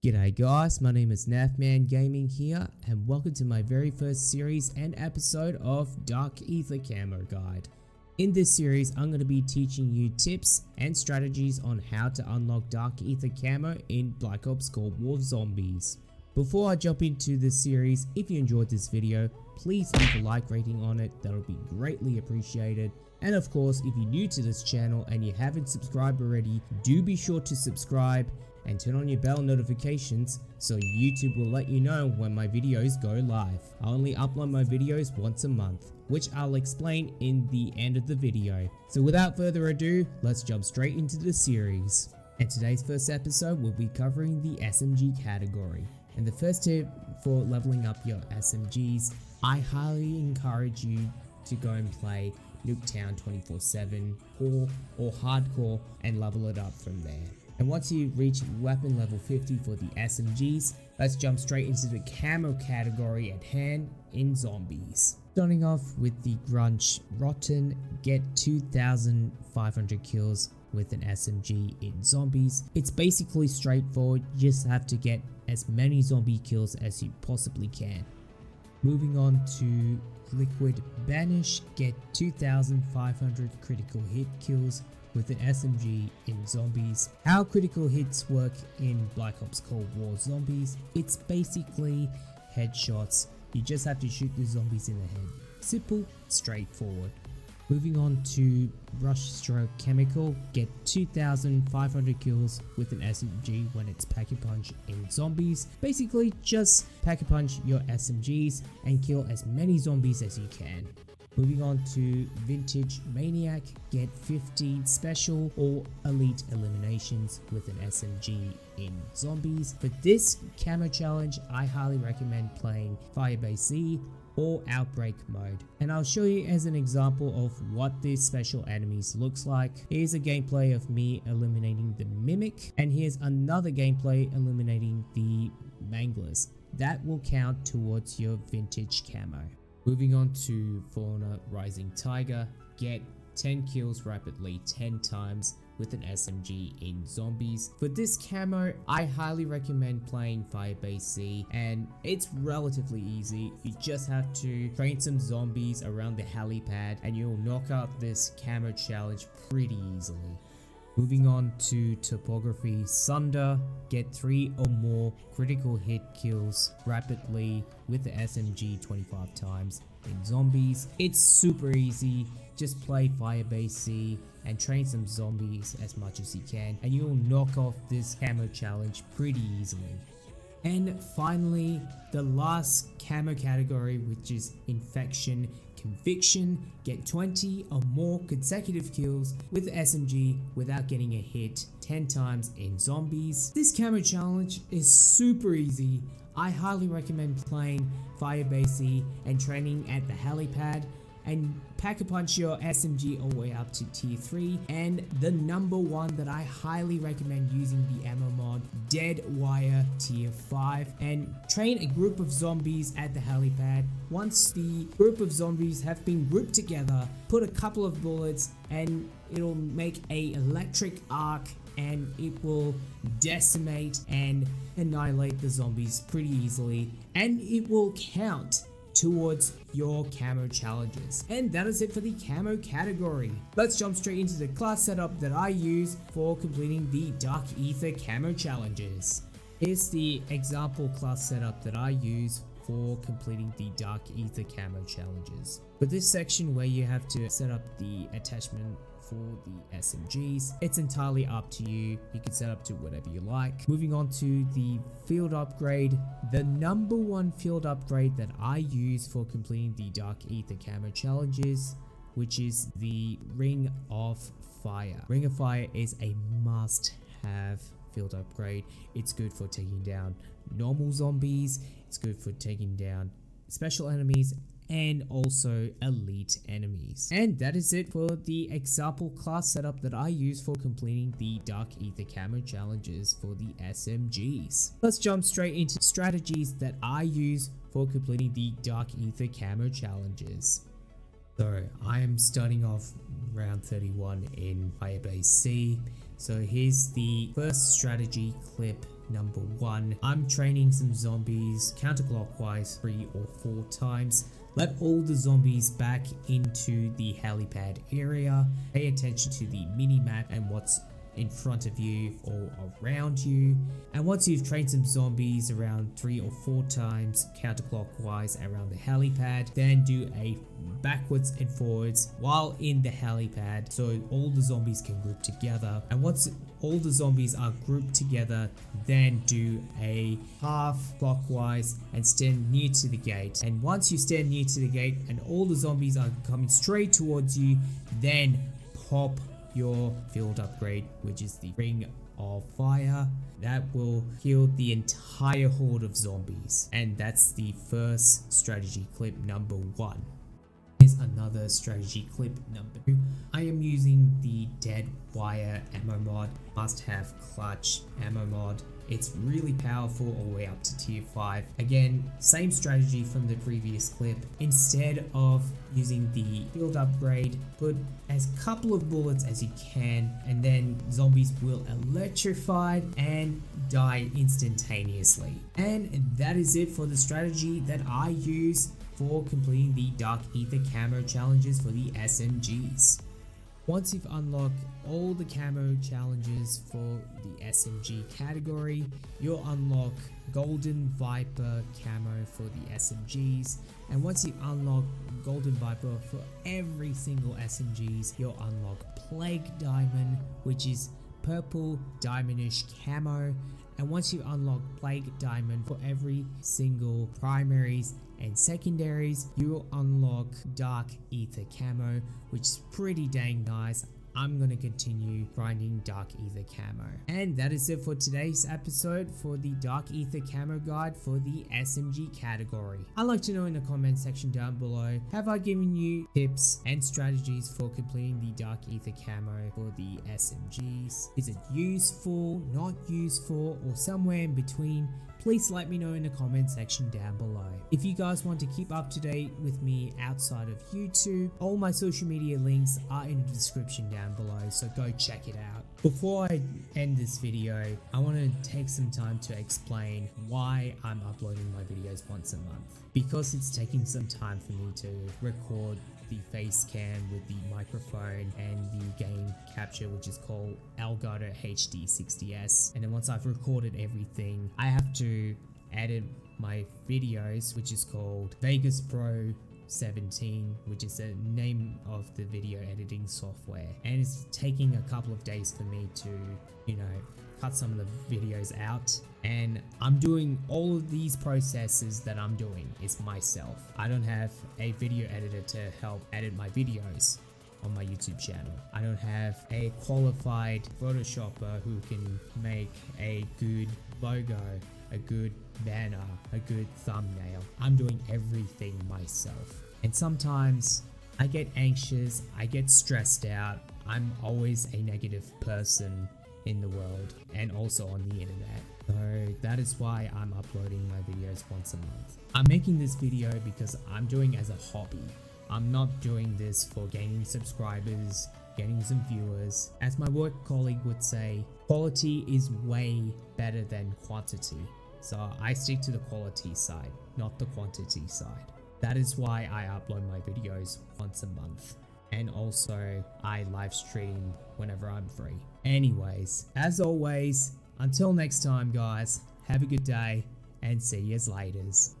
G'day guys, my name is Nafman Gaming here and welcome to my very first series and episode of Dark Aether Camo Guide. In this series I'm going to be teaching you tips and strategies on how to unlock Dark Aether Camo in Black Ops Cold War Zombies. Before I jump into this series, if you enjoyed this video, please leave a like rating on it, that would be greatly appreciated. And of course, if you're new to this channel and you haven't subscribed already, do be sure to subscribe and turn on your bell notifications so YouTube will let you know when my videos go live. I only upload my videos once a month, which I'll explain in the end of the video. So without further ado, let's jump straight into the series. And today's first episode will be covering the SMG category. And the first tip for leveling up your SMGs, I highly encourage you to go and play Nuketown 24/7 Core or Hardcore and level it up from there. And once you reach weapon level 50 for the SMGs, let's jump straight into the camo category at hand in zombies. Starting off with the Grunge Rotten, get 2,500 kills with an SMG in zombies. It's basically straightforward, you just have to get as many zombie kills as you possibly can. Moving on to Liquid Banish, get 2,500 critical hit kills with an SMG in zombies. How critical hits work in Black Ops Cold War Zombies, it's basically headshots. You just have to shoot the zombies in the head. Simple, straightforward. Moving on to Brushstroke Chemical, get 2,500 kills with an SMG when it's Pack-a-Punch in zombies. Basically just Pack-a-Punch your SMGs and kill as many zombies as you can. Moving on to Vintage Maniac, get 50 special or elite eliminations with an SMG in zombies. For this camo challenge, I highly recommend playing Firebase Z or Outbreak mode. And I'll show you as an example of what these special enemies looks like. Here's a gameplay of me eliminating the Mimic, and here's another gameplay eliminating the Manglers. That will count towards your Vintage Camo. Moving on to Fauna Rising Tiger, get 10 kills rapidly 10 times with an SMG in zombies. For this camo, I highly recommend playing Firebase Z, and it's relatively easy. You just have to train some zombies around the helipad and you'll knock out this camo challenge pretty easily. Moving on to Topography Sunder, get 3 or more critical hit kills rapidly with the SMG 25 times in zombies. It's super easy, just play Firebase Z and train some zombies as much as you can and you'll knock off this camo challenge pretty easily. And finally, the last camo category, which is Infection Conviction, get 20 or more consecutive kills with the SMG without getting a hit 10 times in zombies. This camo challenge is super easy. I highly recommend playing Firebase Z and training at the helipad and Pack-a-Punch your SMG all the way up to tier 3, and the number one that I highly recommend using the ammo mod, Dead Wire tier 5, and train a group of zombies at the helipad. Once the group of zombies have been grouped together, put a couple of bullets and it'll make a electric arc and it will decimate and annihilate the zombies pretty easily, and it will count towards your camo challenges. And that is it for the camo category. Let's jump straight into the class setup that I use for completing the Dark Aether Camo challenges. Here's the example class setup that I use for completing the Dark Aether Camo challenges. For this section where you have to set up the attachment for the SMGs, it's entirely up to you. You can set up to whatever you like. Moving on to the field upgrade, the number one field upgrade that I use for completing the Dark Aether Camo challenges, which is the Ring of Fire. Ring of Fire is a must-have field upgrade. It's good for taking down normal zombies, it's good for taking down special enemies and also elite enemies. And that is it for the example class setup that I use for completing the Dark Aether Camo challenges for the SMGs. Let's jump straight into strategies that I use for completing the Dark Aether Camo challenges. So I am starting off round 31 in Firebase Z. So here's the first strategy clip number 1. I'm training some zombies counterclockwise 3 or 4 times. Let all the zombies back into the helipad area. Pay attention to the mini-map and what's in front of you or around you. And once you've trained some zombies around 3 or 4 times counterclockwise around the helipad, then do a backwards and forwards while in the helipad so all the zombies can group together. And once all the zombies are grouped together, then do a half clockwise and stand near to the gate. And once you stand near to the gate and all the zombies are coming straight towards you, then pop your field upgrade, which is the ring of fire. That will kill the entire horde of zombies. And that's the first strategy clip number 1. Here's another strategy clip number 2. I am using the dead wire ammo mod, must have clutch ammo mod. It's really powerful all the way up to tier 5. Again, same strategy from the previous clip. Instead of using the field upgrade, put as couple of bullets as you can, and then zombies will electrify and die instantaneously. And that is it for the strategy that I use for completing the Dark Aether Camo challenges for the SMGs. Once you've unlocked all the camo challenges for the SMG category, you'll unlock Golden Viper camo for the SMGs. And once you unlock Golden Viper for every single SMGs, you'll unlock Plague Diamond, which is purple diamondish camo. And once you unlock Plague Diamond for every single primaries and secondaries, you will unlock Dark Aether Camo, which is pretty dang nice. I'm gonna continue grinding Dark Aether Camo. And that is it for today's episode for the Dark Aether Camo guide for the SMG category. I'd like to know in the comment section down below, have I given you tips and strategies for completing the Dark Aether Camo for the SMGs? Is it useful, not useful, or somewhere in between? Please let me know in the comment section down below. If you guys want to keep up to date with me outside of YouTube, all my social media links are in the description down below, so go check it out. Before I end this video, I want to take some time to explain why I'm uploading my videos once a month. Because it's taking some time for me to record the face cam with the microphone and the game capture, which is called Elgato HD60S. And then once I've recorded everything, I have to edit my videos, which is called Vegas Pro 17, which is the name of the video editing software. And it's taking a couple of days for me to, cut some of the videos out. And I'm doing all of these processes that I'm doing is myself. I don't have a video editor to help edit my videos on my YouTube channel. I don't have a qualified Photoshopper who can make a good logo, a good banner, a good thumbnail. I'm doing everything myself. And sometimes I get anxious, I get stressed out. I'm always a negative person in the world and also on the internet. So that is why I'm uploading my videos once a month. I'm making this video because I'm doing it as a hobby. I'm not doing this for gaining subscribers, getting some viewers. As my work colleague would say, quality is way better than quantity. So I stick to the quality side, not the quantity side. That is why I upload my videos once a month. And also I live stream whenever I'm free. Anyways, as always, until next time guys, have a good day and see yous laters.